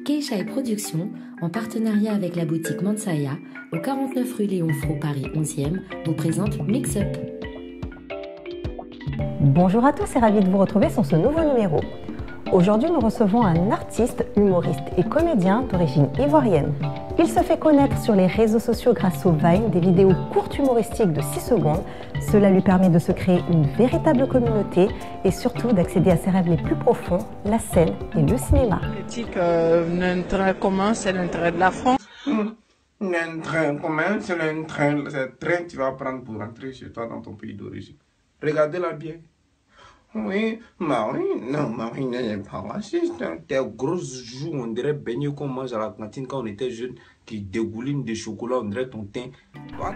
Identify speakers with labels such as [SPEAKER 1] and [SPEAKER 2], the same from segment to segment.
[SPEAKER 1] Keisha et Productions, en partenariat avec la boutique Mansaya, au 49 rue Léon Fro, Paris 11e, vous présente Mix Up.
[SPEAKER 2] Bonjour à tous et ravi de vous retrouver sur ce nouveau numéro. Aujourd'hui, nous recevons un artiste, humoriste et comédien d'origine ivoirienne. Il se fait connaître sur les réseaux sociaux grâce au Vine, des vidéos courtes humoristiques de 6 secondes. Cela lui permet de se créer une véritable communauté et surtout d'accéder à ses rêves les plus profonds, la scène et le cinéma.
[SPEAKER 3] L'intérêt commun, c'est l'intérêt de la France.
[SPEAKER 4] L'intérêt commun, c'est le train que tu vas prendre pour rentrer chez toi dans ton pays d'origine. Regardez-la bien. Oui, Marie, non, Marie n'est pas raciste. Tes grosses joues, on dirait beignets qu'on mange à la cantine quand on était jeune, qui dégoulinent des chocolats, on dirait ton teint.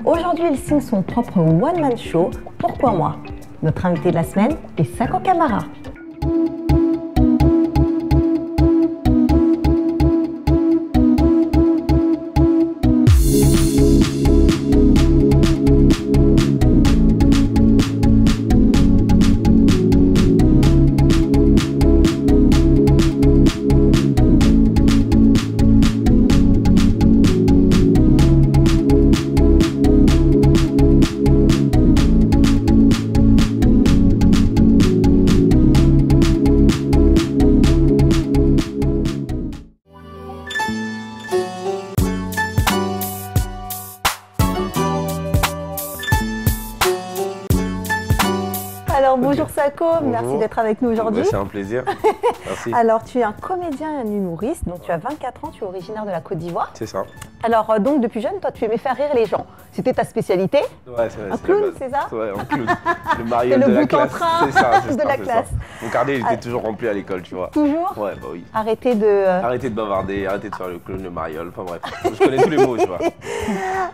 [SPEAKER 2] Aujourd'hui, il signe son propre one-man show, Pourquoi moi? Notre invité de la semaine est Sako Camara. Alors bonjour Sako,
[SPEAKER 5] bonjour.
[SPEAKER 2] Merci d'être avec nous aujourd'hui.
[SPEAKER 5] C'est un plaisir, merci.
[SPEAKER 2] Alors tu es un comédien et un humoriste, donc tu as 24 ans, tu es originaire de la Côte d'Ivoire.
[SPEAKER 5] C'est ça.
[SPEAKER 2] Alors donc depuis jeune, toi tu aimais faire rire les gens, c'était ta spécialité?
[SPEAKER 5] Ouais, c'est
[SPEAKER 2] un clown, c'est ça?
[SPEAKER 5] Ouais, un clown, le mariole de la classe, c'est ça,
[SPEAKER 2] de la classe.
[SPEAKER 5] Mon carnet il était toujours rempli à l'école, tu vois.
[SPEAKER 2] Toujours?
[SPEAKER 5] Ouais, bah oui.
[SPEAKER 2] Arrêtez de
[SPEAKER 5] bavarder, arrêtez de faire le clown, le mariole, enfin bref, je connais tous les mots, tu vois.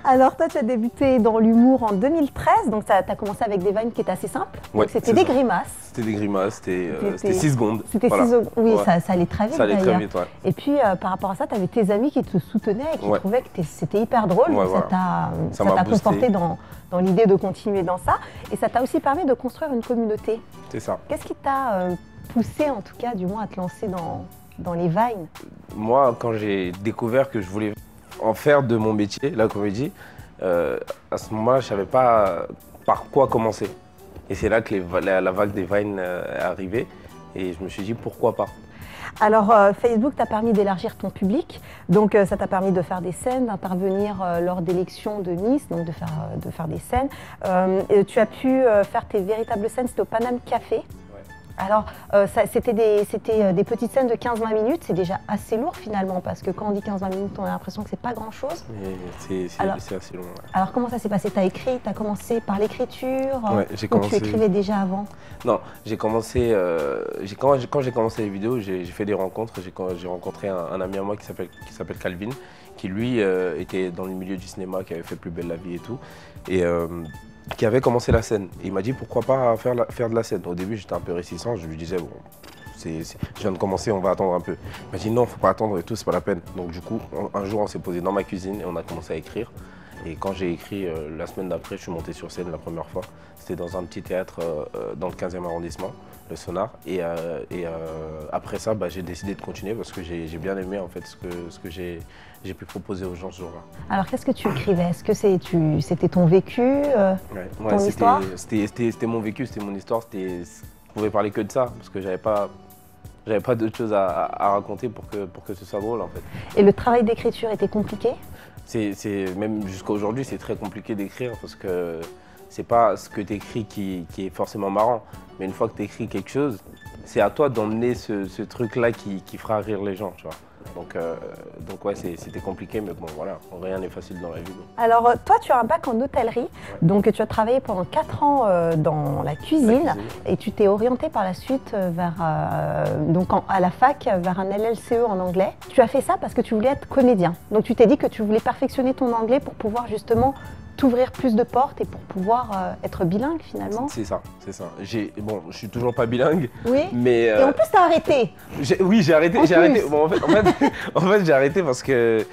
[SPEAKER 2] Alors toi tu as débuté dans l'humour en 2013, donc tu as commencé avec des vannes qui étaient assez simples,
[SPEAKER 5] Ouais,
[SPEAKER 2] c'était des grimaces.
[SPEAKER 5] C'était des grimaces, c'était 6 secondes.
[SPEAKER 2] C'était
[SPEAKER 5] voilà.
[SPEAKER 2] 6 secondes, oui,
[SPEAKER 5] ouais.
[SPEAKER 2] ça allait très vite.
[SPEAKER 5] Ça allait très vite, ouais.
[SPEAKER 2] Et puis par rapport à ça, tu avais tes amis qui te soutenaient et qui
[SPEAKER 5] ouais.
[SPEAKER 2] trouvaient que c'était hyper drôle,
[SPEAKER 5] ouais,
[SPEAKER 2] donc
[SPEAKER 5] voilà.
[SPEAKER 2] ça t'a conforté dans l'idée de continuer dans ça. Et ça t'a aussi permis de construire une communauté.
[SPEAKER 5] C'est ça.
[SPEAKER 2] Qu'est-ce qui t'a poussé en tout cas, du moins, à te lancer dans les Vines?
[SPEAKER 5] Moi, quand j'ai découvert que je voulais en faire de mon métier, la comédie, à ce moment-là, je ne savais pas par quoi commencer. Et c'est là que la vague des Vines est arrivée et je me suis dit pourquoi pas.
[SPEAKER 2] Alors Facebook t'a permis d'élargir ton public, donc ça t'a permis de faire des scènes, d'intervenir lors d'élections de Nice, donc de faire des scènes. Tu as pu faire tes véritables scènes, c'était au Paname Café. Alors, c'était des petites scènes de 15-20 minutes, c'est déjà assez lourd finalement, parce que quand on dit 15-20 minutes, on a l'impression que c'est pas grand-chose.
[SPEAKER 5] C'est assez long. Ouais.
[SPEAKER 2] Alors, comment ça s'est passé? Tu as écrit, tu as commencé par l'écriture?
[SPEAKER 5] Ouais, j'ai commencé.
[SPEAKER 2] Tu écrivais déjà avant?
[SPEAKER 5] Non, j'ai commencé, quand j'ai commencé les vidéos, j'ai fait des rencontres. J'ai rencontré un ami à moi qui s'appelle Calvin, qui lui était dans le milieu du cinéma, qui avait fait Plus belle la vie et tout. Et qui avait commencé la scène. Et il m'a dit pourquoi pas faire de la scène. Au début, j'étais un peu réticent. Je lui disais, bon, je viens de commencer, on va attendre un peu. Il m'a dit non, faut pas attendre et tout, c'est pas la peine. Donc du coup, un jour, on s'est posé dans ma cuisine et on a commencé à écrire. Et quand j'ai écrit, la semaine d'après, je suis monté sur scène la première fois. C'était dans un petit théâtre dans le 15e arrondissement, le Sonar. Et après ça, j'ai décidé de continuer parce que j'ai bien aimé en fait ce que j'ai pu proposer aux gens ce jour-là. Alors
[SPEAKER 2] qu'est-ce que tu écrivais? Est-ce que c'était ton vécu, ton histoire?
[SPEAKER 5] C'était mon vécu, c'était mon histoire. Je pouvais parler que de ça parce que j'avais pas d'autre chose à raconter pour que ce soit drôle en fait.
[SPEAKER 2] Et le travail d'écriture était compliqué?
[SPEAKER 5] Même jusqu'à aujourd'hui, c'est très compliqué d'écrire parce que c'est pas ce que tu écris qui est forcément marrant. Mais une fois que tu écris quelque chose, c'est à toi d'emmener ce truc-là qui fera rire les gens, tu vois. Donc ouais, c'était compliqué, mais bon voilà, rien n'est facile dans la vie.
[SPEAKER 2] Alors toi, tu as un bac en hôtellerie, ouais. Donc tu as travaillé pendant 4 ans dans la cuisine et tu t'es orienté par la suite à la fac vers un LLCE en anglais. Tu as fait ça parce que tu voulais être comédien. Donc tu t'es dit que tu voulais perfectionner ton anglais pour pouvoir justement t'ouvrir plus de portes et pour pouvoir être bilingue finalement.
[SPEAKER 5] C'est ça. Bon, je suis toujours pas bilingue.
[SPEAKER 2] Oui.
[SPEAKER 5] Mais
[SPEAKER 2] et en plus, t'as arrêté.
[SPEAKER 5] Oui, j'ai arrêté. Bon, en fait, j'ai arrêté parce que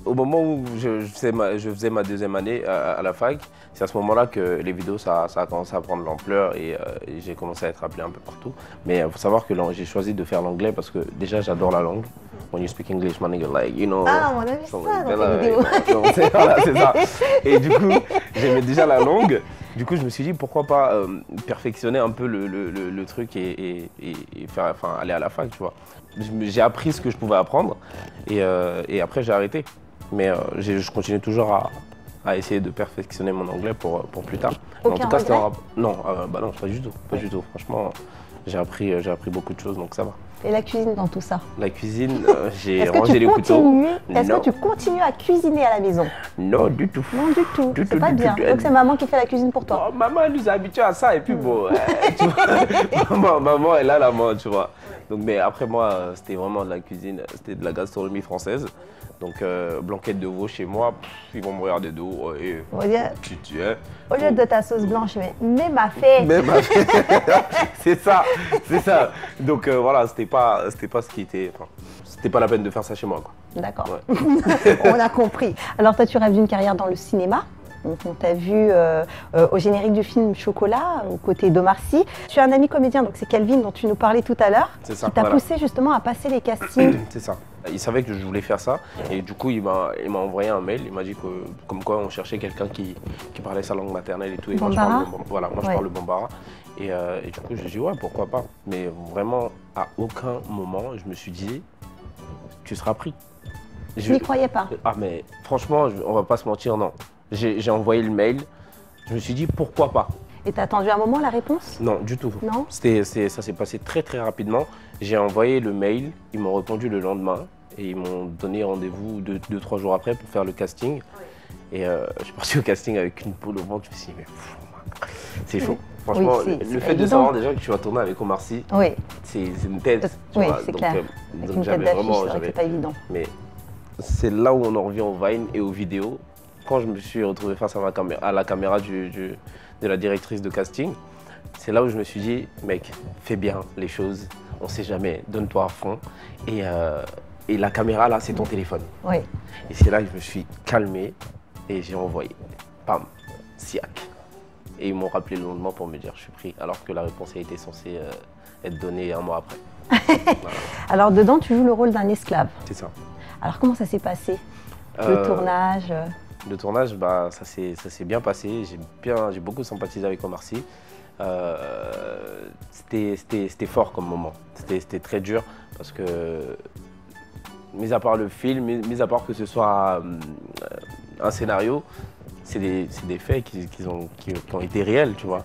[SPEAKER 5] au moment où je faisais ma deuxième année à la fac, c'est à ce moment-là que les vidéos ça a commencé à prendre l'ampleur et j'ai commencé à être appelé un peu partout. Mais il faut savoir que j'ai choisi de faire l'anglais parce que déjà j'adore la langue. when you speak English, my nigga, like, you know.
[SPEAKER 2] Ah, on a vu ça dans tes vidéos.
[SPEAKER 5] Voilà, c'est ça. Et du coup, j'aimais déjà la langue. Du coup, je me suis dit, pourquoi pas perfectionner un peu le truc et faire, enfin, aller à la fac, tu vois. J'ai appris ce que je pouvais apprendre et après, j'ai arrêté. Mais je continue toujours à essayer de perfectionner mon anglais pour plus tard.
[SPEAKER 2] Aucun
[SPEAKER 5] en tout cas,
[SPEAKER 2] regret?
[SPEAKER 5] Non, bah non, pas du tout. Pas du tout. Franchement, j'ai appris beaucoup de choses, donc ça va.
[SPEAKER 2] Et la cuisine dans tout ça?
[SPEAKER 5] La cuisine, j'ai rangé les couteaux.
[SPEAKER 2] Est-ce que tu continues à cuisiner à la maison?
[SPEAKER 5] Non, du tout.
[SPEAKER 2] Non, du tout. C'est pas bien. Donc c'est maman qui fait la cuisine pour toi?
[SPEAKER 5] Oh, maman, elle nous a habitués à ça et puis bon, tu vois, maman, elle a la main, tu vois. Donc, mais après moi, c'était vraiment de la cuisine, c'était de la gastronomie française. Donc, blanquette de veau chez moi, ils vont me regarder de haut.
[SPEAKER 2] On va dire,
[SPEAKER 5] Tu es.
[SPEAKER 2] au lieu de ta sauce blanche, mais ma fée.
[SPEAKER 5] Même c'est ça, c'est ça. Donc voilà, c'était pas ce qui était. Enfin, c'était pas la peine de faire ça chez moi, quoi.
[SPEAKER 2] D'accord.
[SPEAKER 5] Ouais.
[SPEAKER 2] On a compris. Alors toi, tu rêves d'une carrière dans le cinéma. Donc, on t'a vu au générique du film Chocolat, aux côtés d'Omar Sy. Tu as un ami comédien, donc c'est Calvin dont tu nous parlais tout à l'heure,
[SPEAKER 5] C'est ça,
[SPEAKER 2] qui t'a
[SPEAKER 5] voilà.
[SPEAKER 2] poussé justement à passer les castings.
[SPEAKER 5] C'est ça. Il savait que je voulais faire ça et du coup il m'a envoyé un mail. Il m'a dit que comme quoi on cherchait quelqu'un qui parlait sa langue maternelle et tout. Et moi je
[SPEAKER 2] Bambara?
[SPEAKER 5] parle je parle le bambara. Et du coup j'ai dit ouais, pourquoi pas. Mais vraiment à aucun moment je me suis dit tu seras pris.
[SPEAKER 2] Je n'y croyais pas.
[SPEAKER 5] Ah mais franchement on va pas se mentir, non. J'ai envoyé le mail. Je me suis dit pourquoi pas.
[SPEAKER 2] Et t'as attendu un moment la réponse?
[SPEAKER 5] Non, du tout.
[SPEAKER 2] Non?
[SPEAKER 5] Ça s'est passé très très rapidement. J'ai envoyé le mail, ils m'ont répondu le lendemain et ils m'ont donné rendez-vous 2-3 jours après pour faire le casting. Et je suis parti au casting avec une boule au ventre. Je me suis dit, mais c'est chaud. Franchement,
[SPEAKER 2] Oui,
[SPEAKER 5] le fait de savoir déjà que tu vas tourner avec Omar Sy,
[SPEAKER 2] Oui,
[SPEAKER 5] c'est une tête. tu
[SPEAKER 2] oui,
[SPEAKER 5] vois.
[SPEAKER 2] c'est
[SPEAKER 5] Donc,
[SPEAKER 2] clair.
[SPEAKER 5] donc
[SPEAKER 2] Avec une tête
[SPEAKER 5] j'avais
[SPEAKER 2] d'affiche,
[SPEAKER 5] vraiment.
[SPEAKER 2] c'est vrai que c'est pas évident.
[SPEAKER 5] Mais c'est là où on en revient au Vine et aux vidéos. Quand je me suis retrouvé face à la caméra de la directrice de casting, c'est là où je me suis dit, mec, fais bien les choses, on sait jamais, donne-toi à fond. Et la caméra, là, c'est ton téléphone.
[SPEAKER 2] Oui.
[SPEAKER 5] Et c'est là que je me suis calmé et j'ai envoyé, pam, Siak. Et ils m'ont rappelé le lendemain pour me dire, je suis pris, alors que la réponse a été censée être donnée un mois après. Voilà,
[SPEAKER 2] Alors dedans, tu joues le rôle d'un esclave.
[SPEAKER 5] c'est ça.
[SPEAKER 2] Alors comment ça s'est passé? Le tournage?
[SPEAKER 5] Le tournage, bah, ça s'est bien passé. J'ai beaucoup sympathisé avec Omar Sy. C'était fort comme moment. C'était très dur parce que, mis à part le film, mis à part que ce soit un scénario, c'est des faits qui ont été réels, tu vois.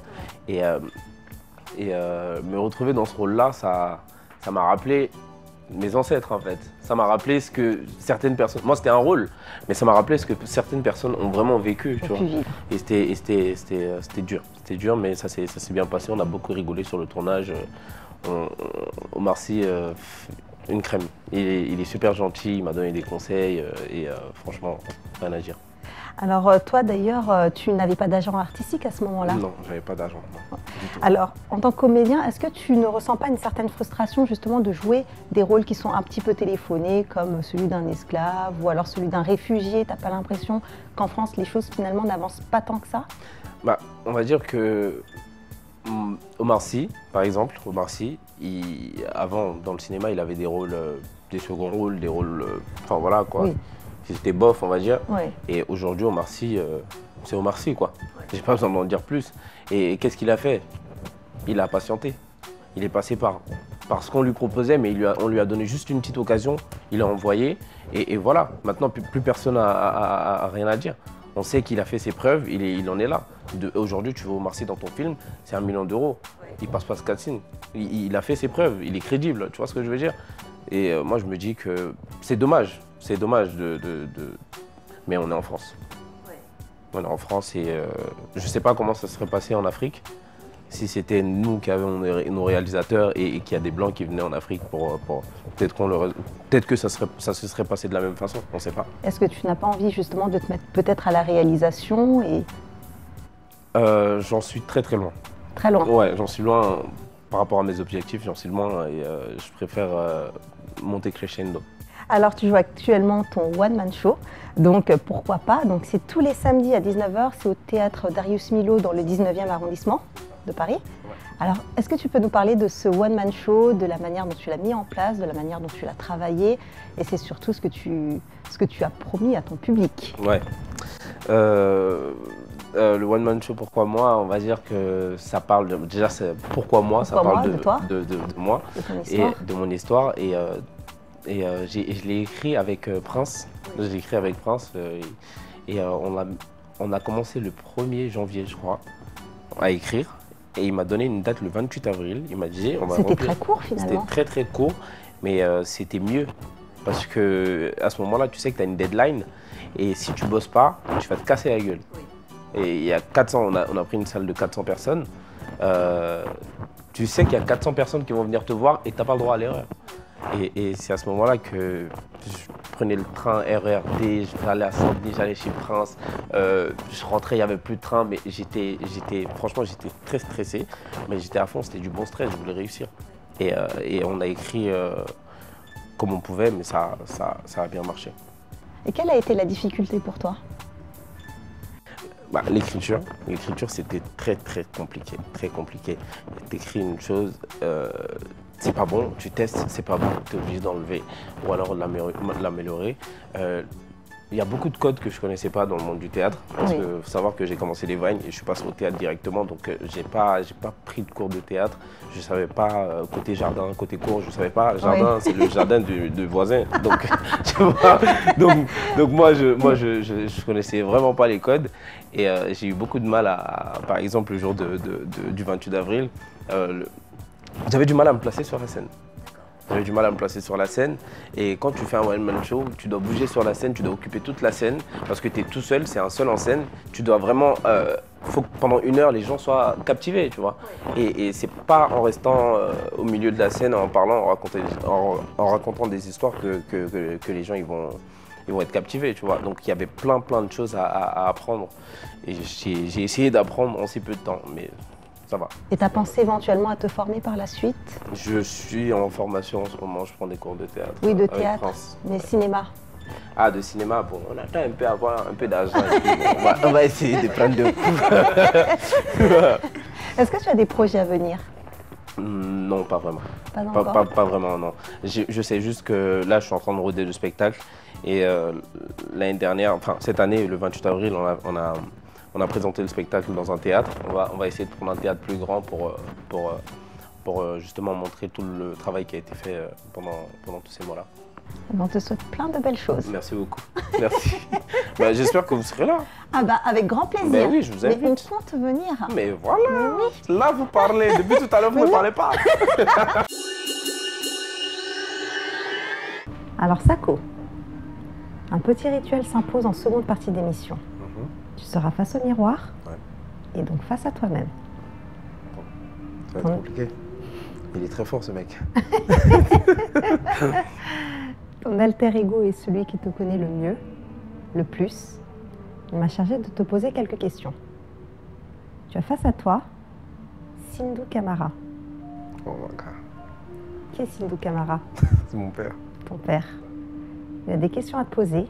[SPEAKER 5] Et me retrouver dans ce rôle-là, ça m'a rappelé mes ancêtres en fait. Ça m'a rappelé ce que certaines personnes... Moi c'était un rôle, mais ça m'a rappelé ce que certaines personnes ont vraiment vécu, tu vois. Et c'était dur. C'était dur, mais ça s'est bien passé. On a beaucoup rigolé sur le tournage. Omar Sy, une crème. Il est super gentil, il m'a donné des conseils et franchement, rien à dire.
[SPEAKER 2] Alors toi d'ailleurs, tu n'avais pas d'agent artistique à ce moment-là?
[SPEAKER 5] Non, j'avais pas d'argent.
[SPEAKER 2] Alors, en tant que comédien, est-ce que tu ne ressens pas une certaine frustration justement de jouer des rôles qui sont un petit peu téléphonés, comme celui d'un esclave ou alors celui d'un réfugié? T'as pas l'impression qu'en France, les choses finalement n'avancent pas tant que ça?
[SPEAKER 5] Bah, on va dire que Omar Sy, par exemple, avant, dans le cinéma, il avait des rôles, des seconds rôles, des rôles, enfin voilà quoi.
[SPEAKER 2] Oui.
[SPEAKER 5] C'était bof, on va dire.
[SPEAKER 2] Oui.
[SPEAKER 5] Et aujourd'hui, Omar Sy, c'est Omar Sy, quoi. J'ai pas besoin d'en dire plus. Et qu'est-ce qu'il a fait? Il a patienté. Il est passé par ce qu'on lui proposait, mais on lui a donné juste une petite occasion. Il a envoyé. Et voilà. Maintenant, plus personne n'a rien à dire. On sait qu'il a fait ses preuves. Il en est là. Aujourd'hui, tu veux Omar Sy dans ton film, c'est 1 million d'euros. Il passe pas ce casting. Il a fait ses preuves. Il est crédible. Tu vois ce que je veux dire? Et moi, je me dis que c'est dommage. C'est dommage Mais on est en France. Ouais. On est en France et je ne sais pas comment ça serait passé en Afrique si c'était nous qui avions nos réalisateurs et qu'il y a des Blancs qui venaient en Afrique pour peut-être que ça se serait passé de la même façon, on ne sait pas.
[SPEAKER 2] Est-ce que tu n'as pas envie justement de te mettre peut-être à la réalisation et...
[SPEAKER 5] J'en suis très très loin.
[SPEAKER 2] Très loin?
[SPEAKER 5] Ouais, j'en suis loin par rapport à mes objectifs, j'en suis loin et je préfère monter crescendo.
[SPEAKER 2] Alors tu joues actuellement ton one-man show, donc pourquoi pas. Donc c'est tous les samedis à 19h, c'est au théâtre Darius Milhaud dans le 19e arrondissement. de Paris.
[SPEAKER 5] Ouais.
[SPEAKER 2] Alors, est-ce que tu peux nous parler de ce one-man show, de la manière dont tu l'as mis en place, de la manière dont tu l'as travaillé, et c'est surtout ce que tu as promis à ton public?
[SPEAKER 5] Ouais. Le One Man Show, pourquoi moi? On va dire que ça parle déjà, c'est pourquoi moi, ça parle
[SPEAKER 2] de toi,
[SPEAKER 5] de moi
[SPEAKER 2] de ton histoire.
[SPEAKER 5] et de mon histoire. Je l'ai écrit avec Prince.
[SPEAKER 2] Oui.
[SPEAKER 5] Je l'ai écrit avec Prince on a commencé le 1er janvier, je crois, à écrire. Et il m'a donné une date le 28 avril. Il m'a dit on va
[SPEAKER 2] C'était
[SPEAKER 5] remplir.
[SPEAKER 2] très court finalement.
[SPEAKER 5] C'était très court, mais c'était mieux. Parce que à ce moment-là, tu sais que tu as une deadline. Et si tu bosses pas, tu vas te casser la gueule.
[SPEAKER 2] Oui.
[SPEAKER 5] Et il y a 400, on a pris une salle de 400 personnes. Tu sais qu'il y a 400 personnes qui vont venir te voir et tu n'as pas le droit à l'erreur. Et c'est à ce moment-là que je prenais le train RERD, j'allais à Saint-Denis, j'allais chez Prince. Je rentrais, il n'y avait plus de train, mais franchement, j'étais très stressé. Mais j'étais à fond, c'était du bon stress, je voulais réussir. Et on a écrit comme on pouvait, mais ça a bien marché.
[SPEAKER 2] Et quelle a été la difficulté pour toi?
[SPEAKER 5] L'écriture, c'était très compliqué, très compliqué. T'écris une chose, c'est pas bon, tu testes, c'est pas bon, tu es obligé d'enlever ou alors de l'améliorer. Il y a beaucoup de codes que je connaissais pas dans le monde du théâtre, parce que faut savoir que j'ai commencé les Vines et je suis passé au théâtre directement, donc j'ai pas pris de cours de théâtre. Je savais pas côté jardin, côté cours, je savais pas. Jardin, c'est le jardin du voisin, donc tu vois. Donc moi je connaissais vraiment pas les codes et j'ai eu beaucoup de mal par exemple le jour du 28 avril, j'avais du mal à me placer sur la scène. J'avais du mal à me placer sur la scène et quand tu fais un one-man show, tu dois bouger sur la scène, tu dois occuper toute la scène parce que tu es tout seul, c'est un seul en scène. Tu dois vraiment, faut que pendant 1 heure les gens soient captivés, tu vois. Et c'est pas en restant au milieu de la scène, en parlant, en racontant des histoires que les gens ils vont être captivés, tu vois. Donc il y avait plein de choses à apprendre et j'ai essayé d'apprendre en si peu de temps, mais ça va.
[SPEAKER 2] Et tu as pensé éventuellement à te former par la suite?
[SPEAKER 5] Je suis en formation en ce moment, je prends des cours de théâtre.
[SPEAKER 2] Oui, de
[SPEAKER 5] avec
[SPEAKER 2] théâtre,
[SPEAKER 5] France.
[SPEAKER 2] mais cinéma.
[SPEAKER 5] Ah, de cinéma, bon, on attend un peu à avoir un peu d'argent. On va essayer de prendre de coups.
[SPEAKER 2] Est-ce que tu as des projets à venir?
[SPEAKER 5] Non, pas vraiment.
[SPEAKER 2] Pas encore?
[SPEAKER 5] Pas vraiment, non. Je sais juste que là, je suis en train de roder le spectacle. Et l'année dernière, enfin cette année, le 28 avril, on a présenté le spectacle dans un théâtre. On va essayer de prendre un théâtre plus grand pour justement montrer tout le travail qui a été fait pendant tous ces mois-là.
[SPEAKER 2] On te souhaite plein de belles choses.
[SPEAKER 5] Merci beaucoup. Merci. J'espère que vous serez là.
[SPEAKER 2] Ah avec grand plaisir.
[SPEAKER 5] Oui, je vous invite.
[SPEAKER 2] Mais on compte venir.
[SPEAKER 5] Mais voilà.
[SPEAKER 2] Mais oui.
[SPEAKER 5] Là, vous parlez. Depuis tout à l'heure, vous ne parlez pas.
[SPEAKER 2] Alors Sako, un petit rituel s'impose en seconde partie d'émission. Tu seras face au miroir et donc face à toi-même.
[SPEAKER 5] Ça va être compliqué. Il est très fort ce mec.
[SPEAKER 2] Ton alter ego est celui qui te connaît le mieux, le plus. Il m'a chargé de te poser quelques questions. Tu as face à toi Sindou Camara.
[SPEAKER 5] Oh my God.
[SPEAKER 2] Qui est Sindou Camara?
[SPEAKER 5] C'est mon père.
[SPEAKER 2] Ton père. Il a des questions à te poser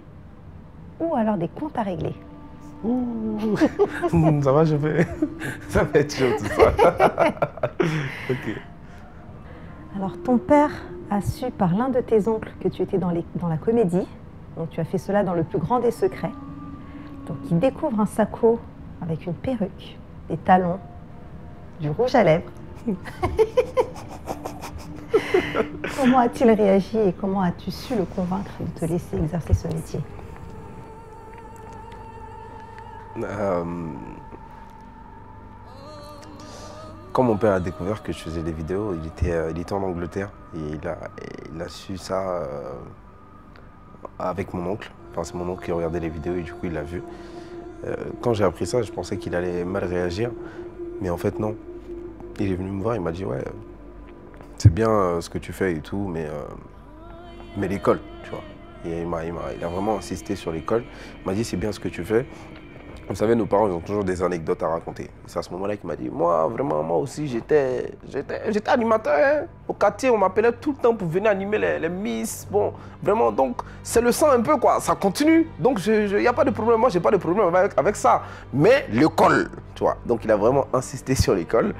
[SPEAKER 2] ou alors des comptes à régler.
[SPEAKER 5] Ouh. Ça va, ça va être chaud tout ça. Ok.
[SPEAKER 2] Alors ton père a su par l'un de tes oncles que tu étais dans la comédie. Donc tu as fait cela dans le plus grand des secrets. Donc il découvre un Sako avec une perruque, des talons, du rouge à lèvres. Comment a-t-il réagi et comment as-tu su le convaincre de te laisser exercer ce métier?
[SPEAKER 5] Quand mon père a découvert que je faisais des vidéos, il était en Angleterre et il a su ça avec mon oncle. Enfin, c'est mon oncle qui regardait les vidéos et du coup il l'a vu. Quand j'ai appris ça, je pensais qu'il allait mal réagir, mais en fait non. Il est venu me voir, il m'a dit ouais, c'est bien ce que tu fais et tout, mais l'école, tu vois. Et il a vraiment insisté sur l'école. Il m'a dit c'est bien ce que tu fais, Vous savez, nos parents, ils ont toujours des anecdotes à raconter. C'est à ce moment-là qu'il m'a dit, moi, vraiment, moi aussi, j'étais animateur. Hein. Au quartier, on m'appelait tout le temps pour venir animer les Miss. Bon, vraiment, donc, c'est le sang un peu, quoi. Ça continue. Donc, il n'y a pas de problème. Moi, j'ai pas de problème avec ça. Mais l'école, tu vois. Donc, il a vraiment insisté sur l'école.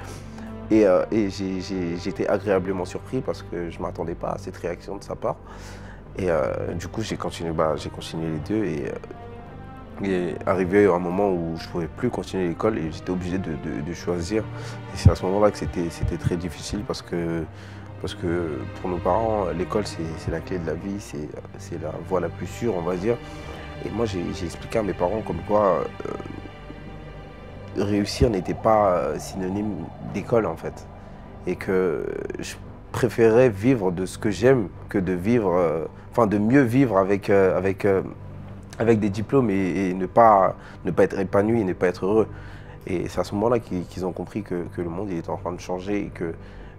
[SPEAKER 5] Et j'ai été agréablement surpris parce que je ne m'attendais pas à cette réaction de sa part. Et du coup, j'ai continué les deux. Et arrivé à un moment où je ne pouvais plus continuer l'école et j'étais obligé de choisir. Et c'est à ce moment-là que c'était très difficile parce que pour nos parents, l'école c'est la clé de la vie, c'est la voie la plus sûre, on va dire. Et moi j'ai expliqué à mes parents comme quoi réussir n'était pas synonyme d'école en fait. Et que je préférais vivre de ce que j'aime que de vivre, de mieux vivre avec des diplômes et ne pas être épanoui et ne pas être heureux. Et c'est à ce moment-là qu'ils ont compris que le monde il était en train de changer et que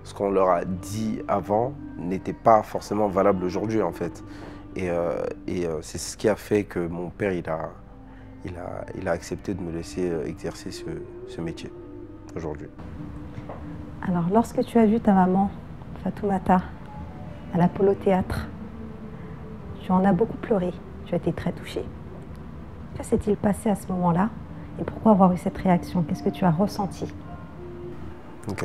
[SPEAKER 5] ce qu'on leur a dit avant n'était pas forcément valable aujourd'hui en fait. Et c'est ce qui a fait que mon père il a accepté de me laisser exercer ce métier aujourd'hui.
[SPEAKER 2] Alors lorsque tu as vu ta maman, Fatoumata, à l'Apollo Théâtre, tu en as beaucoup pleuré. Tu as été très touchée. Que s'est-il passé à ce moment-là et pourquoi avoir eu cette réaction? Qu'est-ce que tu as ressenti?
[SPEAKER 5] Ok.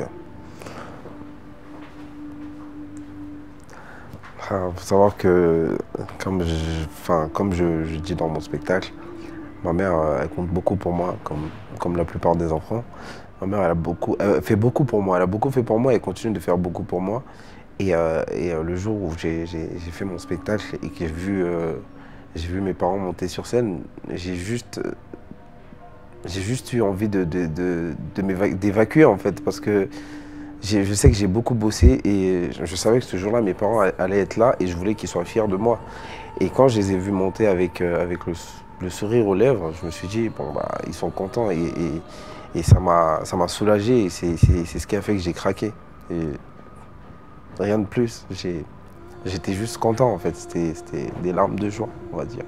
[SPEAKER 5] Il faut savoir que, comme je dis dans mon spectacle, ma mère elle compte beaucoup pour moi, comme la plupart des enfants. Ma mère elle fait beaucoup pour moi, elle a beaucoup fait pour moi et continue de faire beaucoup pour moi. Et le jour où j'ai fait mon spectacle et que j'ai vu mes parents monter sur scène, j'ai juste eu envie d'évacuer en fait, parce que je sais que j'ai beaucoup bossé et je savais que ce jour-là, mes parents allaient être là et je voulais qu'ils soient fiers de moi. Et quand je les ai vus monter avec le sourire aux lèvres, je me suis dit, bon, bah, ils sont contents et ça m'a soulagé et c'est ce qui a fait que j'ai craqué. Et rien de plus. J'étais juste content en fait, c'était des larmes de joie, on va dire.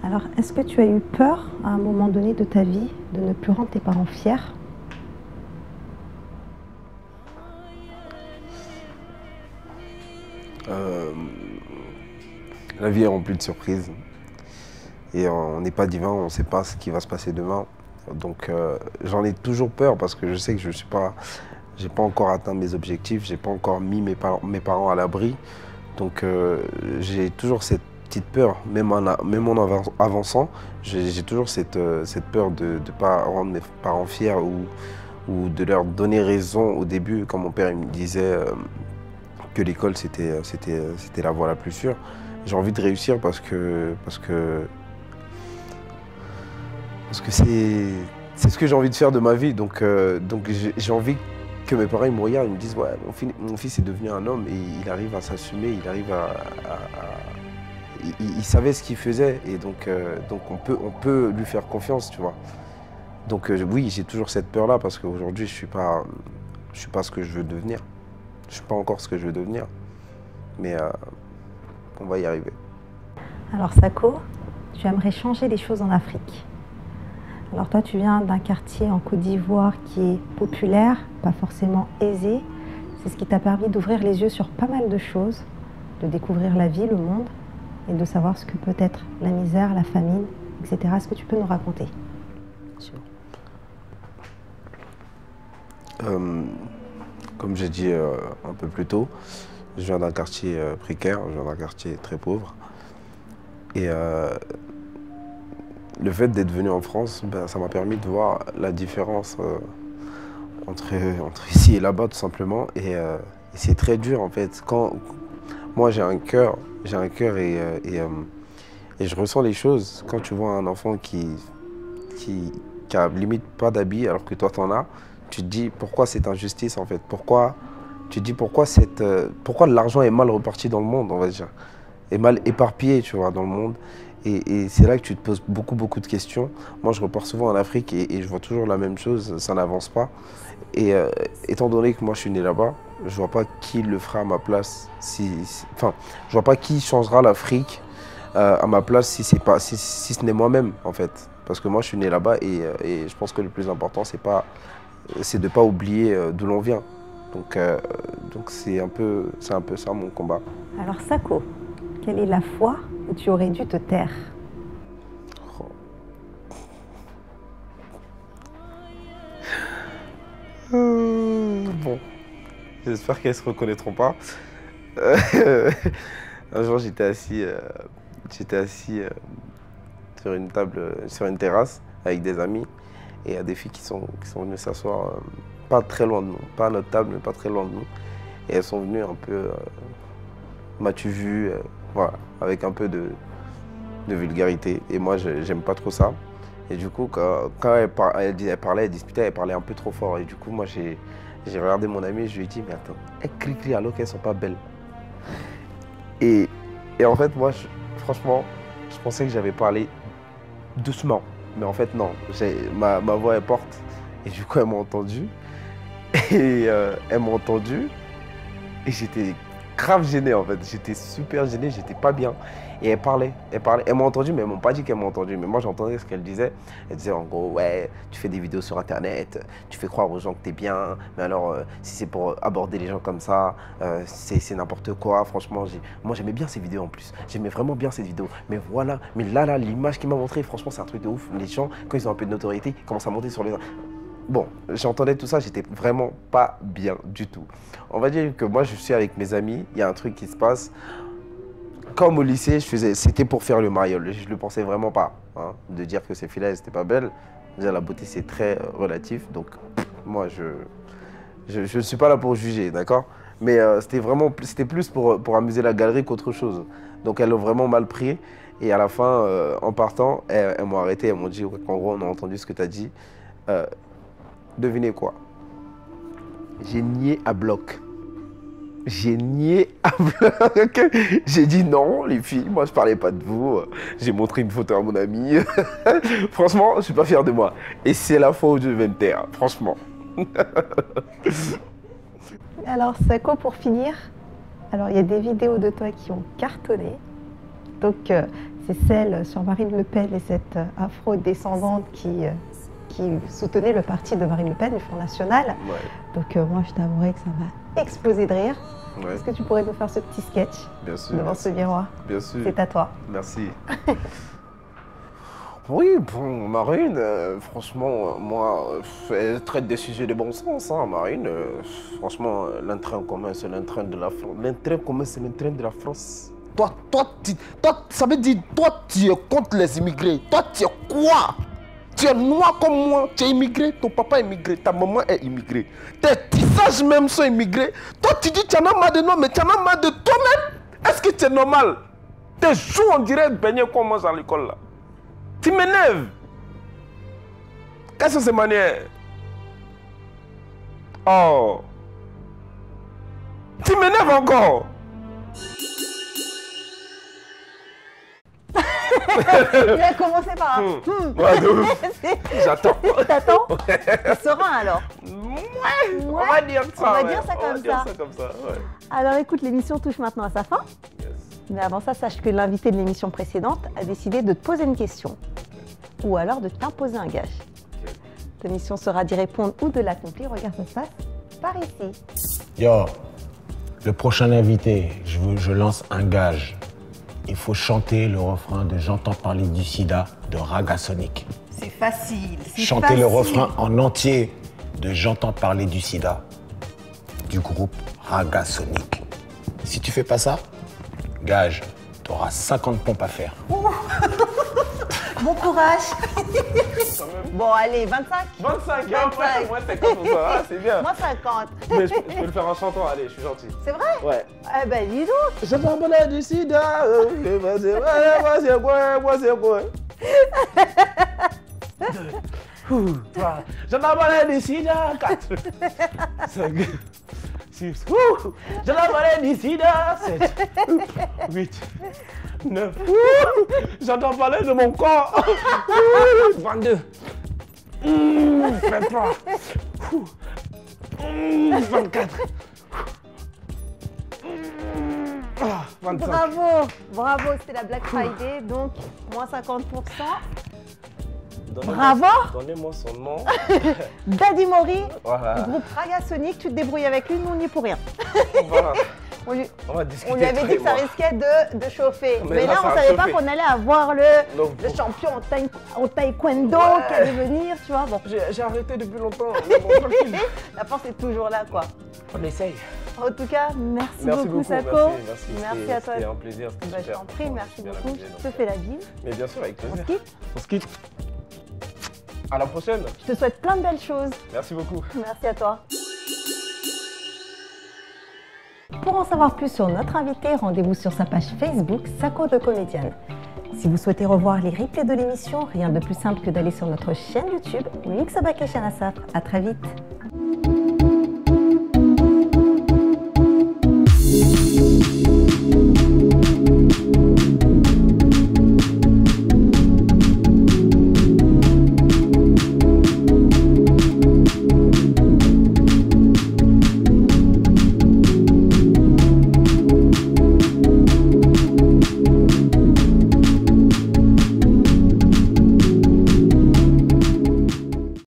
[SPEAKER 2] Alors, est-ce que tu as eu peur à un moment donné de ta vie de ne plus rendre tes parents fiers?
[SPEAKER 5] La vie est remplie de surprises et on n'est pas divin, on ne sait pas ce qui va se passer demain. Donc j'en ai toujours peur parce que je sais que j'ai pas encore atteint mes objectifs, j'ai pas encore mis mes parents à l'abri. Donc j'ai toujours cette petite peur, même en avançant, j'ai toujours cette peur de ne pas rendre mes parents fiers ou de leur donner raison au début, quand mon père il me disait que l'école c'était la voie la plus sûre. J'ai envie de réussir parce que c'est ce que j'ai envie de faire de ma vie. Donc j'ai envie que mes parents ils me regardent et me disent ouais, mon fils est devenu un homme et il arrive à s'assumer, il arrive il savait ce qu'il faisait et donc on peut lui faire confiance, tu vois. Donc oui, j'ai toujours cette peur là parce qu'aujourd'hui je suis pas ce que je veux devenir. Je suis pas encore ce que je veux devenir, mais on va y arriver.
[SPEAKER 2] Alors Sako, tu aimerais changer les choses en Afrique. Alors toi, tu viens d'un quartier en Côte d'Ivoire qui est populaire, pas forcément aisé. C'est ce qui t'a permis d'ouvrir les yeux sur pas mal de choses, de découvrir la vie, le monde, et de savoir ce que peut être la misère, la famine, etc. Est-ce que tu peux nous raconter?
[SPEAKER 5] Bien sûr. Comme j'ai dit un peu plus tôt, je viens d'un quartier précaire, je viens d'un quartier très pauvre. Et le fait d'être venu en France, ça m'a permis de voir la différence entre ici et là-bas tout simplement. Et c'est très dur en fait. Moi j'ai un cœur et je ressens les choses. Quand tu vois un enfant qui a limite pas d'habits alors que toi t'en as, tu te dis pourquoi cette injustice en fait, pourquoi l'argent est mal reparti dans le monde, on va dire, est mal éparpillé, tu vois, dans le monde. Et c'est là que tu te poses beaucoup de questions. Moi je repars souvent en Afrique et je vois toujours la même chose, ça n'avance pas. Et étant donné que moi je suis né là-bas, je vois pas qui le fera à ma place, je vois pas qui changera l'Afrique à ma place si ce n'est moi-même en fait. Parce que moi, je suis né là-bas et je pense que le plus important, c'est de ne pas oublier d'où l'on vient. Donc c'est un peu ça mon combat.
[SPEAKER 2] Alors Sako, quelle est la fois où tu aurais dû te taire?
[SPEAKER 5] Bon, j'espère qu'elles ne se reconnaîtront pas. Un jour, j'étais assis sur une table, sur une terrasse avec des amis et il y a des filles qui sont venues s'asseoir pas très loin de nous, pas à notre table, mais pas très loin de nous. Et elles sont venues un peu, m'as-tu vu, voilà, avec un peu de vulgarité. Et moi, j'aime pas trop ça. Et du coup, quand elle parlait, elle disputait, elle parlait un peu trop fort. Et du coup, moi, j'ai regardé mon amie et je lui ai dit, mais attends, elle crie alors qu'elles sont pas belles. Et en fait, moi, franchement, je pensais que j'avais parlé doucement. Mais en fait, non. Ma voix est porte. Et du coup, elle m'a entendu. Et elle m'a entendu. Et j'étais grave gêné, en fait. J'étais super gêné, j'étais pas bien. Et elle parlait. Elle m'a entendu, mais elles m'ont pas dit qu'elle m'a entendu. Mais moi, j'entendais ce qu'elle disait. Elle disait en gros, ouais, tu fais des vidéos sur Internet, tu fais croire aux gens que t'es bien. Mais alors, si c'est pour aborder les gens comme ça, c'est n'importe quoi. Franchement, moi, j'aimais bien ces vidéos en plus. J'aimais vraiment bien ces vidéos. Mais voilà, mais là, l'image qu'il m'a montrée, franchement, c'est un truc de ouf. Les gens, quand ils ont un peu de notoriété, ils commencent à monter sur les... Bon, j'entendais tout ça, j'étais vraiment pas bien du tout. On va dire que moi, je suis avec mes amis, il y a un truc qui se passe. Comme au lycée, c'était pour faire le mariole. Je ne le pensais vraiment pas. Hein, de dire que ces filles-là, elles n'étaient pas belles. Déjà, la beauté, c'est très relatif. Donc, moi, je ne suis pas là pour juger, d'accord? Mais c'était plus pour amuser la galerie qu'autre chose. Donc, elles l'ont vraiment mal pris. Et à la fin, en partant, elles m'ont arrêté. Elles m'ont dit, ouais, en gros, on a entendu ce que tu as dit. Devinez quoi? J'ai nié à bloc. J'ai nié à bloc. J'ai dit non, les filles, moi je parlais pas de vous. J'ai montré une photo à mon ami. Franchement, je suis pas fier de moi. Et c'est la fois où je vais me taire, franchement.
[SPEAKER 2] Alors Sako, pour finir, alors il y a des vidéos de toi qui ont cartonné. Donc c'est celle sur Marine Le Pen et cette afro-descendante qui soutenait le parti de Marine Le Pen, le Front National.
[SPEAKER 5] Ouais.
[SPEAKER 2] Donc moi je t'avouerais que ça m'a explosé de rire.
[SPEAKER 5] Ouais.
[SPEAKER 2] Est-ce que tu pourrais nous faire ce petit sketch
[SPEAKER 5] Bien sûr,
[SPEAKER 2] devant ce miroir?
[SPEAKER 5] Bien sûr.
[SPEAKER 2] C'est à toi.
[SPEAKER 5] Merci. Oui, bon, Marine, franchement, moi, elle traite des sujets de bon sens, hein, Marine. Franchement, l'intérêt commun, c'est l'intérêt de la France. L'intérêt commun, c'est l'intérêt de la France. Toi, ça veut dire, toi, tu es contre les immigrés. Toi, tu es quoi? Tu es noir comme moi, tu es immigré, ton papa est immigré, ta maman est immigrée. Tes tissages même sont immigrés. Toi, tu dis, tu en as marre de nous, mais tu en as marre de toi-même. Est-ce que c'est normal? Tes joues, on dirait beignet qu'on mange à l'école, là. Tu m'énerves. Quelles sont ces manières? Oh. Tu m'énerves encore.
[SPEAKER 2] Il a commencé par un
[SPEAKER 5] Ouais, de ouf. J'attends.
[SPEAKER 2] T'attends? Tu seras alors.
[SPEAKER 5] Ouais, on va dire ça.
[SPEAKER 2] On va dire ça comme ça.
[SPEAKER 5] Ouais.
[SPEAKER 2] Alors écoute, l'émission touche maintenant à sa fin.
[SPEAKER 5] Yes.
[SPEAKER 2] Mais avant ça, sache que l'invité de l'émission précédente a décidé de te poser une question. Ou alors de t'imposer un gage. Ta mission sera d'y répondre ou de l'accomplir. Regarde, ça se passe par ici.
[SPEAKER 6] Yo, le prochain invité, je lance un gage. Il faut chanter le refrain de J'entends parler du sida de Raga Sonic.
[SPEAKER 2] C'est facile.
[SPEAKER 6] Chanter le refrain en entier de J'entends parler du sida du groupe Raga Sonic. Si tu fais pas ça, gage, tu auras 50 pompes à faire.
[SPEAKER 2] Bon courage. Bon, allez, 25.
[SPEAKER 5] 25,
[SPEAKER 2] 25.
[SPEAKER 5] moi 50 pour ça, ah, c'est bien.
[SPEAKER 2] Moi, 50.
[SPEAKER 5] Mais je peux le faire en chantant, allez, je suis gentil.
[SPEAKER 2] C'est vrai?
[SPEAKER 5] Ouais.
[SPEAKER 2] Eh ben, dis donc.
[SPEAKER 5] J'entends parler du sida, moi c'est quoi? J'entends parler du sida, 4, 5, 6, j'entends parler du sida, 7, 8, 9, j'entends parler de mon corps, 22, 23, 24, 25.
[SPEAKER 2] Bravo, c'était la Black Friday, donc moins 50%. Bravo.
[SPEAKER 5] Donnez-moi son nom.
[SPEAKER 2] Daddy Mori,
[SPEAKER 5] Voilà.
[SPEAKER 2] du groupe Raga Sonic, tu te débrouilles avec lui, nous on n'y est pour rien.
[SPEAKER 5] Voilà.
[SPEAKER 2] On lui,
[SPEAKER 5] On va discuter.
[SPEAKER 2] on lui avait
[SPEAKER 5] toi
[SPEAKER 2] dit
[SPEAKER 5] et
[SPEAKER 2] que ça
[SPEAKER 5] moi.
[SPEAKER 2] risquait de chauffer.
[SPEAKER 5] Mais
[SPEAKER 2] Mais
[SPEAKER 5] là,
[SPEAKER 2] là,
[SPEAKER 5] ça
[SPEAKER 2] on
[SPEAKER 5] a
[SPEAKER 2] savait pas
[SPEAKER 5] chauffé.
[SPEAKER 2] qu'on allait avoir le champion en taekwondo
[SPEAKER 5] Ouais.
[SPEAKER 2] qui allait venir, tu vois. Bon,
[SPEAKER 5] J'ai arrêté depuis longtemps. Mais bon, tranquille.
[SPEAKER 2] la force est toujours là, quoi.
[SPEAKER 5] On essaye.
[SPEAKER 2] En tout cas, merci
[SPEAKER 5] Merci
[SPEAKER 2] beaucoup,
[SPEAKER 5] beaucoup.
[SPEAKER 2] Sako.
[SPEAKER 5] Merci
[SPEAKER 2] à toi.
[SPEAKER 5] C'était un plaisir. C'était
[SPEAKER 2] Bah, je
[SPEAKER 5] super.
[SPEAKER 2] t'en prie,
[SPEAKER 5] Bon,
[SPEAKER 2] merci
[SPEAKER 5] je suis bien
[SPEAKER 2] beaucoup.
[SPEAKER 5] amusé,
[SPEAKER 2] Je
[SPEAKER 5] donc.
[SPEAKER 2] te fais la bise.
[SPEAKER 5] Mais bien sûr, avec
[SPEAKER 2] On se
[SPEAKER 5] plaisir.
[SPEAKER 2] quitte.
[SPEAKER 5] On se quitte. À la prochaine.
[SPEAKER 2] Je te souhaite plein de belles choses.
[SPEAKER 5] Merci beaucoup.
[SPEAKER 2] Merci à toi. Pour en savoir plus sur notre invité, rendez-vous sur sa page Facebook Sako de Comédienne. Si vous souhaitez revoir les replays de l'émission, rien de plus simple que d'aller sur notre chaîne YouTube Mix Abakash Anasaf. À très vite.